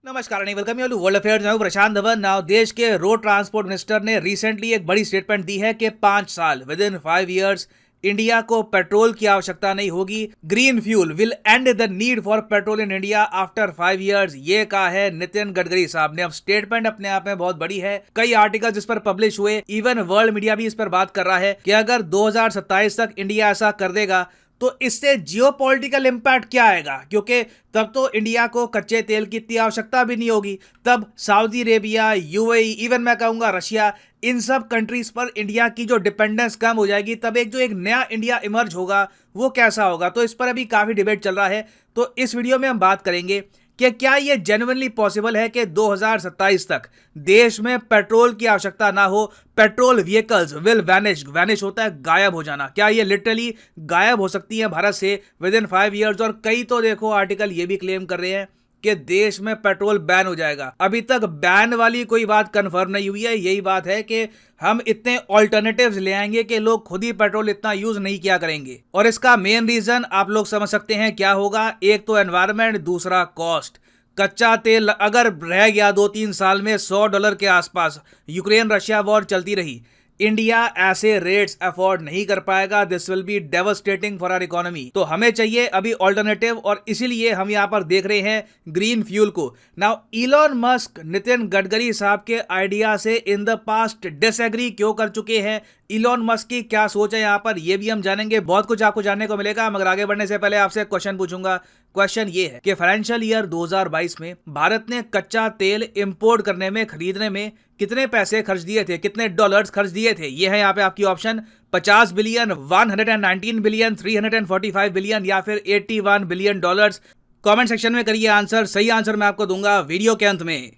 नमस्कार and welcome you to world affairs. मैं हूं प्रशांत धवन। नाउ देश के रोड ट्रांसपोर्ट मिनिस्टर ने रिसेंटली एक बड़ी स्टेटमेंट दी है कि 5 साल विद इन 5 इयर्स इंडिया को पेट्रोल की आवश्यकता नहीं होगी। Green fuel will end the need for petrol in India after 5 years, ये कहा है नितिन गडकरी साहब ने। अब स्टेटमेंट अपने आप में बहुत बड़ी है, कई आर्टिकल्स इस पर पब्लिश हुए, इवन वर्ल्ड मीडिया भी इस पर बात कर रहा है कि अगर 2027 तक इंडिया ऐसा कर देगा तो इससे जियोपॉलिटिकल इंपैक्ट क्या आएगा, क्योंकि तब तो इंडिया को कच्चे तेल की इतनी आवश्यकता भी नहीं होगी। तब सऊदी अरेबिया, यूएई, इवन मैं कहूंगा रशिया, इन सब कंट्रीज पर इंडिया की जो डिपेंडेंस कम हो जाएगी। तब एक नया इंडिया इमर्ज होगा, वो कैसा होगा। तो इस पर अभी काफी डिबेट चल रहा है। तो इस वीडियो में हम बात करेंगे कि क्या ये जेन्युइनली पॉसिबल है कि 2027 तक देश में पेट्रोल की आवश्यकता ना हो। पेट्रोल व्हीकल्स विल वैनिश होता है गायब हो जाना। क्या ये लिटरली गायब हो सकती है भारत से विद इन 5 इयर्स? और कई तो देखो आर्टिकल ये भी क्लेम कर रहे हैं कि देश में पेट्रोल बैन हो जाएगा। अभी तक बैन वाली कोई बात कंफर्म नहीं हुई है। यही बात है कि हम इतने ऑल्टरनेटिव्स ले आएंगे कि लोग खुद ही पेट्रोल इतना यूज नहीं किया करेंगे। और इसका मेन रीजन आप लोग समझ सकते हैं क्या होगा। एक तो एनवायरनमेंट, दूसरा कॉस्ट। कच्चा तेल अगर रह गया 2-3 साल में $100 के आसपास, यूक्रेन रशिया वॉर चलती रही, इंडिया ऐसे रेट्स अफोर्ड नहीं कर पाएगा। This will be devastating for our economy. तो हमें चाहिए अभी ऑल्टरनेटिव, और इसीलिए हम यहां पर देख रहे हैं ग्रीन फ्यूल को। Now Elon Musk Nitin Gadkari साहब के आइडिया से इन द पास्ट डिसएग्री क्यों कर चुके हैं, इलॉन मस्क की क्या सोच है यहाँ पर, ये भी हम जानेंगे। बहुत कुछ आपको जानने को मिलेगा। मगर आगे बढ़ने से पहले आपसे एक क्वेश्चन पूछूंगा। क्वेश्चन ये है कि फाइनेंशियल ईयर 2022 में भारत ने कच्चा तेल इंपोर्ट करने में, खरीदने में कितने पैसे खर्च दिए थे, कितने डॉलर्स खर्च दिए थे? ये है यहाँ पे आपकी ऑप्शन। 50 बिलियन, 119 बिलियन, 345 बिलियन या फिर 81 बिलियन डॉलर्स। कमेंट सेक्शन में करिए आंसर। सही आंसर मैं आपको दूंगा वीडियो के अंत में।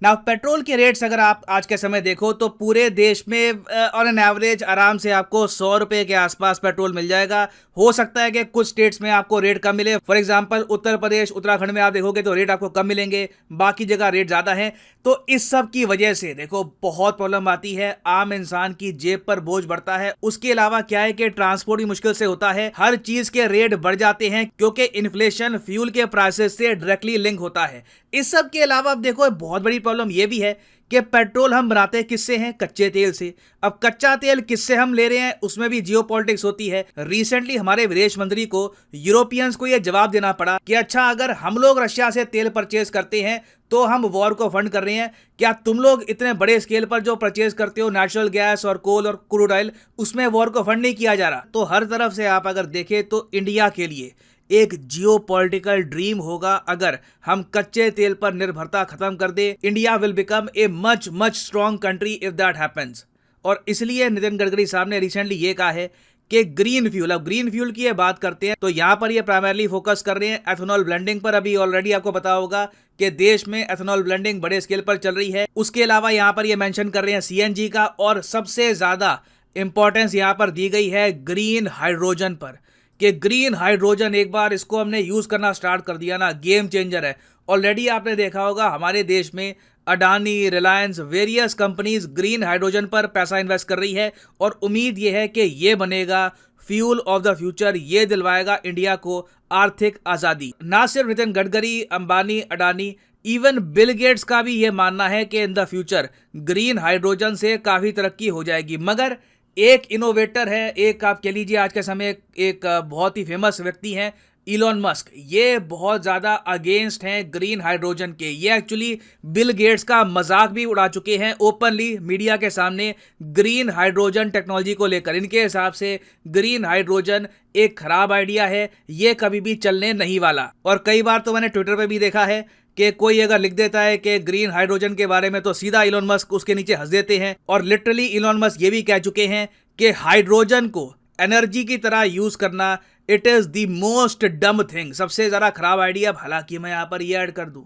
नाउ पेट्रोल के रेट्स अगर आप आज के समय देखो तो पूरे देश में ऑन एन एवरेज आराम से आपको 100 रुपए के आसपास पेट्रोल मिल जाएगा। हो सकता है कि कुछ स्टेट्स में आपको रेट कम मिले। फॉर एग्जांपल उत्तर प्रदेश, उत्तराखंड में आप देखोगे तो रेट आपको कम मिलेंगे, बाकी जगह रेट ज्यादा है। तो इस सब की वजह से देखो बहुत प्रॉब्लम आती है, आम इंसान की जेब पर बोझ बढ़ता है। उसके अलावा क्या है कि ट्रांसपोर्ट भी मुश्किल से होता है, हर चीज के रेट बढ़ जाते हैं क्योंकि इन्फ्लेशन फ्यूल के प्राइसेस से डायरेक्टली लिंक होता है। इस सब के अलावा अब देखो बहुत बड़ी प्रॉब्लम यह भी है कि पेट्रोल हम बनाते हैं किससे हैं? कच्चे तेल से। अब कच्चा तेल किससे हम ले रहे हैं, उसमें भी जियोपॉलिटिक्स होती है। रिसेंटली हमारे विदेश मंत्री को, यूरोपियंस को यह जवाब देना पड़ा कि अच्छा अगर हम लोग रशिया से तेल परचेज करते हैं तो हम वॉर को फंड कर रहे हैं, क्या तुम लोग इतने बड़े स्केल पर जो परचेज करते हो नेचुरल गैस और कोल और क्रूड ऑयल, उसमें वॉर को फंड नहीं किया जा रहा? तो हर तरफ से आप अगर देखें तो इंडिया के लिए एक जियोपॉलिटिकल ड्रीम होगा अगर हम कच्चे तेल पर निर्भरता खत्म कर दे। India will become a much strong country if that happens. और इसलिए नितिन गडकरी साहब ने रिसेंटली ये कहा है कि ग्रीन फ्यूल, अब ग्रीन फ्यूल की ये बात करते हैं तो यहां पर ये प्राइमरली फोकस कर रहे हैं एथेनॉल ब्लेंडिंग पर। अभी ऑलरेडी आपको पता होगा कि देश में एथेनॉल ब्लेंडिंग बड़े स्केल पर चल रही है। उसके अलावा यहां पर ये मेंशन कर रहे हैं सीएनजी का, और सबसे ज्यादा इंपॉर्टेंस यहां पर दी गई है ग्रीन हाइड्रोजन पर, कि ग्रीन हाइड्रोजन एक बार इसको हमने यूज करना स्टार्ट कर दिया ना, गेम चेंजर है। ऑलरेडी आपने देखा होगा हमारे देश में Adani, Reliance, various companies green hydrogen पर पैसा इन्वेस्ट कर रही है, और उम्मीद ये है कि ये बनेगा फ्यूल ऑफ द फ्यूचर। ये दिलवाएगा इंडिया को आर्थिक आजादी। ना सिर्फ Nitin Gadkari, Ambani, Adani, even Bill Gates का भी ये मानना है कि in the future green hydrogen से काफी तरक्की हो जाएगी। मगर एक इनोवेटर है, एक आप कह लीजिए आज के समय एक बहुत ही फेमस व्यक्ति हैं इलॉन मस्क। ये बहुत ज्यादा अगेंस्ट हैं ग्रीन हाइड्रोजन के। ये एक्चुअली बिल गेट्स का मजाक भी उड़ा चुके हैं ओपनली मीडिया के सामने ग्रीन हाइड्रोजन टेक्नोलॉजी को लेकर। इनके हिसाब से ग्रीन हाइड्रोजन एक खराब आइडिया है, ये कभी भी चलने नहीं वाला। और कई बार तो मैंने ट्विटर पे भी देखा है कि कोई अगर लिख देता है कि ग्रीन हाइड्रोजन के बारे में तो सीधा इलॉन मस्क उसके नीचे हंस देते हैं। और लिटरली इलॉन मस्क ये भी कह चुके हैं कि हाइड्रोजन को एनर्जी की तरह यूज करना इट इज द मोस्ट डम थिंग, सबसे ज्यादा खराब आइडिया। हालांकि मैं यहां पर ये ऐड कर दूं,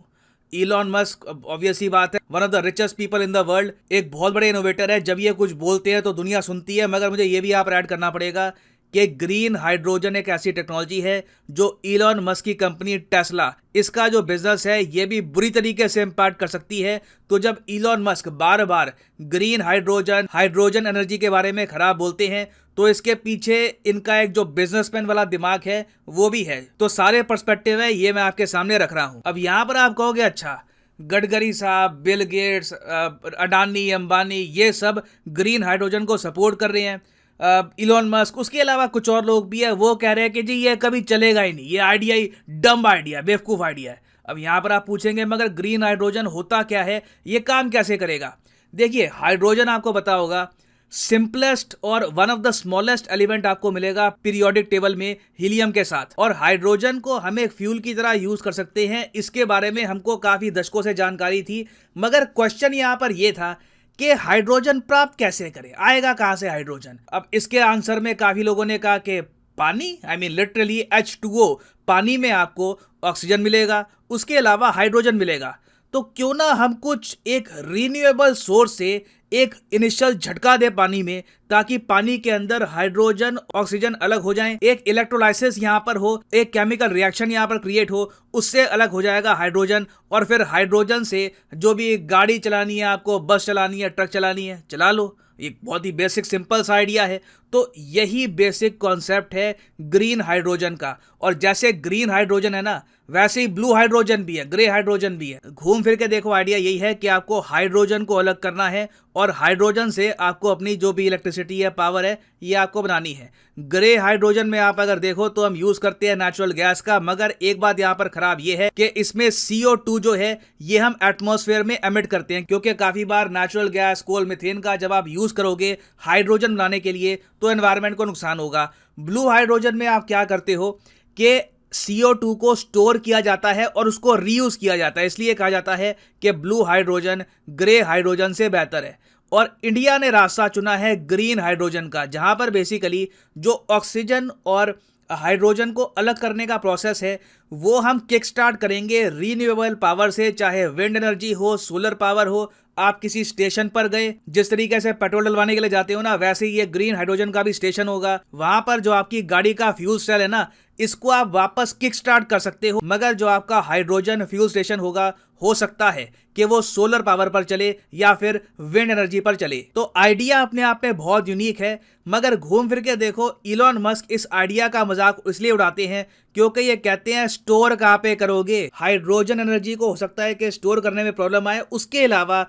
इलॉन मस्क ऑब्वियस ही बात है one of the richest people in the world, एक बहुत बड़े इनोवेटर है। जब ये कुछ बोलते हैं तो दुनिया सुनती है। मगर मुझे ये भी यहाँ पर ऐड करना पड़ेगा कि ग्रीन हाइड्रोजन एक ऐसी टेक्नोलॉजी है जो इलॉन मस्क की कंपनी टेस्ला, इसका जो बिजनेस है ये भी बुरी तरीके से इंपैक्ट कर सकती है। तो जब इलॉन मस्क बार बार ग्रीन हाइड्रोजन एनर्जी के बारे में खराब बोलते हैं तो इसके पीछे इनका एक जो बिजनेसमैन वाला दिमाग है वो भी है। तो सारे पर्सपेक्टिव है ये मैं आपके सामने रख रहा हूं। अब यहाँ पर आप कहोगे अच्छा गडकरी साहब, बिल गेट्स, अडानी, अंबानी, ये सब ग्रीन हाइड्रोजन को सपोर्ट कर रहे हैं। इलॉन मस्क, उसके अलावा कुछ और लोग भी है, वो कह रहे हैं कि जी ये कभी चलेगा ही नहीं, ये आइडिया ही डम्ब आइडिया, बेवकूफ आइडिया है। अब यहाँ पर आप पूछेंगे मगर ग्रीन हाइड्रोजन होता क्या है, ये काम कैसे करेगा? देखिए हाइड्रोजन आपको पता होगा सिंपलेस्ट और one of the smallest element आपको मिलेगा पीरियोडिक टेबल में हीलियम के साथ, और हाइड्रोजन को हम एक फ्यूल की तरह यूज कर सकते हैं। इसके बारे में हमको काफी दशकों से जानकारी थी, मगर क्वेश्चन यहाँ पर यह था कि हाइड्रोजन प्राप्त कैसे करें, आएगा कहां से हाइड्रोजन? अब इसके आंसर में काफी लोगों ने कहा कि पानी, आई मीन लिटरली H2O, पानी में आपको ऑक्सीजन मिलेगा, उसके अलावा हाइड्रोजन मिलेगा। तो क्यों ना हम कुछ एक रीन्यूएबल सोर्स से एक इनिशियल झटका दे पानी में, ताकि पानी के अंदर हाइड्रोजन ऑक्सीजन अलग हो जाएं, एक इलेक्ट्रोलाइसिस यहाँ पर हो, एक केमिकल रिएक्शन यहाँ पर क्रिएट हो, उससे अलग हो जाएगा हाइड्रोजन, और फिर हाइड्रोजन से जो भी गाड़ी चलानी है आपको, बस चलानी है, ट्रक चलानी है, चला लो। एक बहुत ही बेसिक सिंपल सा आइडिया है। तो यही बेसिक कॉन्सेप्ट है ग्रीन हाइड्रोजन का। और जैसे ग्रीन हाइड्रोजन है ना, वैसे ही ब्लू हाइड्रोजन भी है, ग्रे हाइड्रोजन भी है। घूम फिर के देखो आइडिया यही है कि आपको हाइड्रोजन को अलग करना है, और हाइड्रोजन से आपको अपनी जो भी इलेक्ट्रिसिटी है, पावर है, ये आपको बनानी है। ग्रे हाइड्रोजन में आप अगर देखो तो हम यूज करते हैं नेचुरल गैस का, मगर एक बात यहाँ पर खराब ये है कि इसमें CO2 जो है ये हम एटमॉस्फेयर में एमिट करते हैं, क्योंकि काफी बार नेचुरल गैस, कोल, मीथेन का जब आप यूज करोगे हाइड्रोजन बनाने के लिए तो एनवायरमेंट को नुकसान होगा। ब्लू हाइड्रोजन में आप क्या करते हो कि CO2 को स्टोर किया जाता है और उसको रीयूज किया जाता है, इसलिए कहा जाता है कि ब्लू हाइड्रोजन ग्रे हाइड्रोजन से बेहतर है। और इंडिया ने रास्ता चुना है ग्रीन हाइड्रोजन का, जहां पर बेसिकली जो ऑक्सीजन और हाइड्रोजन को अलग करने का प्रोसेस है वो हम किक स्टार्ट करेंगे रीन्यूएबल पावर से, चाहे विंड एनर्जी हो, सोलर पावर हो। आप किसी स्टेशन पर गए, जिस तरीके से पेट्रोल डलवाने के लिए जाते हो ना, वैसे ही ये ग्रीन हाइड्रोजन का भी स्टेशन होगा। वहां पर जो आपकी गाड़ी का फ्यूल सेल है ना, इसको आप वापस किक स्टार्ट कर सकते हो, मगर जो आपका हाइड्रोजन फ्यूल स्टेशन होगा हो सकता है कि वो सोलर पावर पर चले या फिर विंड एनर्जी पर चले। तो आइडिया अपने आप में बहुत यूनिक है, मगर घूम फिर के देखो इलॉन मस्क इस आइडिया का मजाक इसलिए उड़ाते हैं क्योंकि ये कहते हैं स्टोर कहाँ पे करोगे हाइड्रोजन एनर्जी को, हो सकता है कि स्टोर करने में प्रॉब्लम आए। उसके अलावा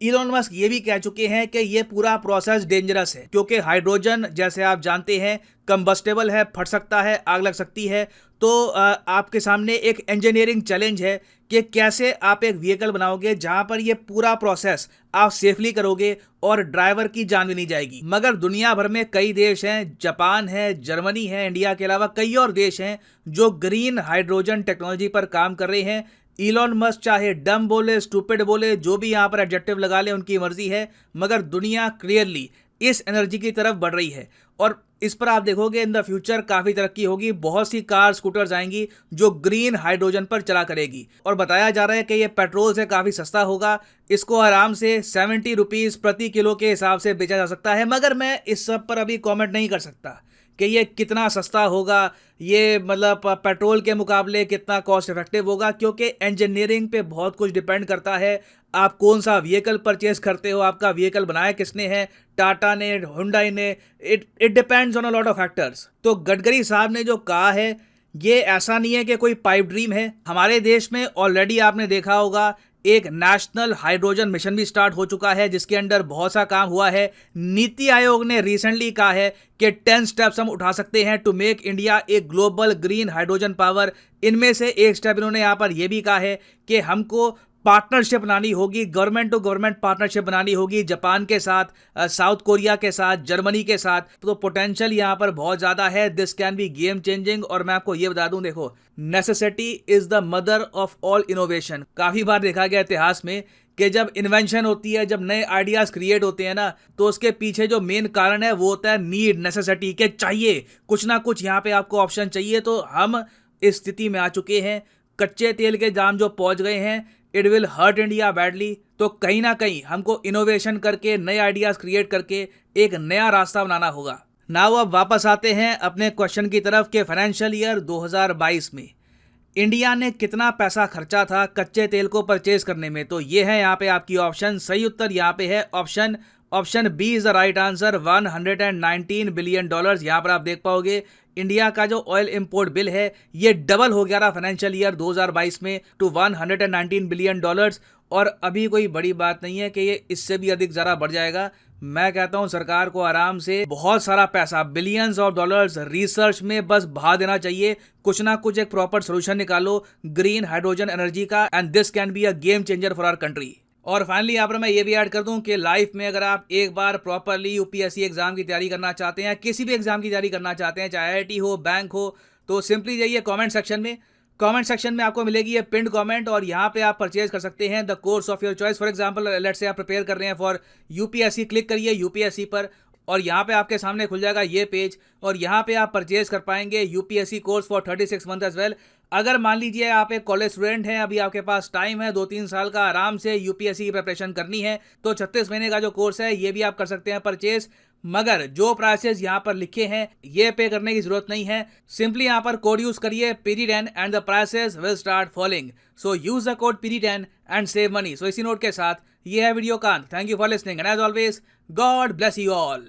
इलॉन मस्क ये भी कह चुके हैं कि ये पूरा प्रोसेस डेंजरस है, क्योंकि हाइड्रोजन जैसे आप जानते हैं कंबस्टेबल है, फट सकता है, आग लग सकती है। तो आपके सामने एक इंजीनियरिंग चैलेंज है कि कैसे आप एक व्हीकल बनाओगे जहां पर ये पूरा प्रोसेस आप सेफली करोगे और ड्राइवर की जान भी नहीं जाएगी। मगर दुनिया भर में कई देश हैं, जापान है, जर्मनी है, इंडिया के अलावा कई और देश हैं जो ग्रीन हाइड्रोजन टेक्नोलॉजी पर काम कर रहे हैं। इलॉन मस्क चाहे डम बोले, स्टूपिड बोले, जो भी यहाँ पर एडजेक्टिव लगा ले, उनकी मर्जी है, मगर दुनिया क्लियरली इस एनर्जी की तरफ बढ़ रही है। और इस पर आप देखोगे इन द फ्यूचर काफ़ी तरक्की होगी, बहुत सी कार, स्कूटर्स आएंगी जो ग्रीन हाइड्रोजन पर चला करेगी। और बताया जा रहा है कि ये पेट्रोल से काफ़ी सस्ता होगा, इसको आराम से 70 रुपीज़ प्रति किलो के हिसाब से बेचा जा सकता है। मगर मैं इस सब पर अभी कॉमेंट नहीं कर सकता कि ये कितना सस्ता होगा, ये मतलब पेट्रोल के मुकाबले कितना कॉस्ट इफेक्टिव होगा, क्योंकि इंजीनियरिंग पे बहुत कुछ डिपेंड करता है। आप कौन सा व्हीकल परचेज करते हो, आपका व्हीकल बनाया किसने है, टाटा ने, हुंडई ने, it depends on a lot of factors. तो गडकरी साहब ने जो कहा है ये ऐसा नहीं है कि कोई पाइप ड्रीम है। हमारे देश में ऑलरेडी आपने देखा होगा एक नेशनल हाइड्रोजन मिशन भी स्टार्ट हो चुका है, जिसके अंडर बहुत सा काम हुआ है। नीति आयोग ने रिसेंटली कहा है कि 10 स्टेप्स हम उठा सकते हैं to make India a global green hydrogen power. इनमें से एक स्टेप इन्होंने यहाँ पर यह भी कहा है कि हमको पार्टनरशिप बनानी होगी, गवर्नमेंट टू गवर्नमेंट पार्टनरशिप बनानी होगी, जापान के साथ, साउथ कोरिया के साथ, जर्मनी के साथ। तो पोटेंशियल यहाँ पर बहुत ज़्यादा है, this can B game changing. और मैं आपको ये बता दूं, देखो necessity is the mother of all innovation. काफ़ी बार देखा गया इतिहास में कि जब इन्वेंशन होती है, जब नए आइडियाज़ क्रिएट होते हैं ना, तो उसके पीछे जो मेन कारण है वो होता है नीड, नेसेसिटी, के चाहिए कुछ ना कुछ, यहाँ पे आपको ऑप्शन चाहिए। तो हम इस स्थिति में आ चुके हैं, कच्चे तेल के दाम जो पहुँच गए हैं, it will hurt India badly. तो कहीं ना कहीं हमको इनोवेशन करके, नए आइडियाज़ क्रिएट करके एक नया रास्ता बनाना होगा। नाउ अब वापस आते हैं अपने क्वेश्चन की तरफ कि फाइनेंशियल ईयर 2022 में इंडिया ने कितना पैसा खर्चा था कच्चे तेल को परचेज करने में। तो ये है यहाँ पे आपकी ऑप्शन। सही उत्तर यहाँ पे है option option B is the right answer, 119 billion dollars. यहाँ पर आप देख पाओगे इंडिया का जो ऑयल इंपोर्ट बिल है ये डबल हो गया था फाइनेंशियल ईयर 2022 में टू 119 बिलियन डॉलर्स। और अभी कोई बड़ी बात नहीं है कि ये इससे भी अधिक ज़रा बढ़ जाएगा। मैं कहता हूं सरकार को आराम से बहुत सारा पैसा, बिलियंस ऑफ डॉलर्स रिसर्च में बस बहा देना चाहिए। कुछ ना कुछ एक प्रॉपर सोल्यूशन निकालो ग्रीन हाइड्रोजन एनर्जी का, and this can be a game changer for our country. और फाइनली यहाँ पर मैं ये भी ऐड कर दूं कि लाइफ में अगर आप एक बार प्रॉपरली यूपीएससी एग्जाम की तैयारी करना चाहते हैं, किसी भी एग्जाम की तैयारी करना चाहते हैं, चाहे आईआईटी हो, बैंक हो, तो सिंपली जाइए कमेंट सेक्शन में आपको मिलेगी ये पिंड कमेंट, और यहाँ पे आप परचेज कर सकते हैं the course of your choice. For example let's say आप प्रिपेयर कर रहे हैं फॉर यूपीएससी, क्लिक करिए यूपीएससी पर और यहाँ पे आपके सामने खुल जाएगा ये पेज, और यहाँ पे आप परचेज कर पाएंगे UPSC course for 36 month as well. अगर मान लीजिए आप एक कॉलेज स्टूडेंट हैं, अभी आपके पास टाइम है 2-3 साल का, आराम से यूपीएससी की प्रिपरेशन करनी है, तो 36 महीने का जो कोर्स है ये भी आप कर सकते हैं परचेज। मगर जो प्राइसेस यहाँ पर लिखे हैं ये पे करने की जरूरत नहीं है। सिंपली यहाँ पर कोड यूज करिए PD10 and the prices will start falling. So use the code PD10 and save money. So इसी नोट के साथ ये है वीडियो का। Thank you for listening and as always God bless you all.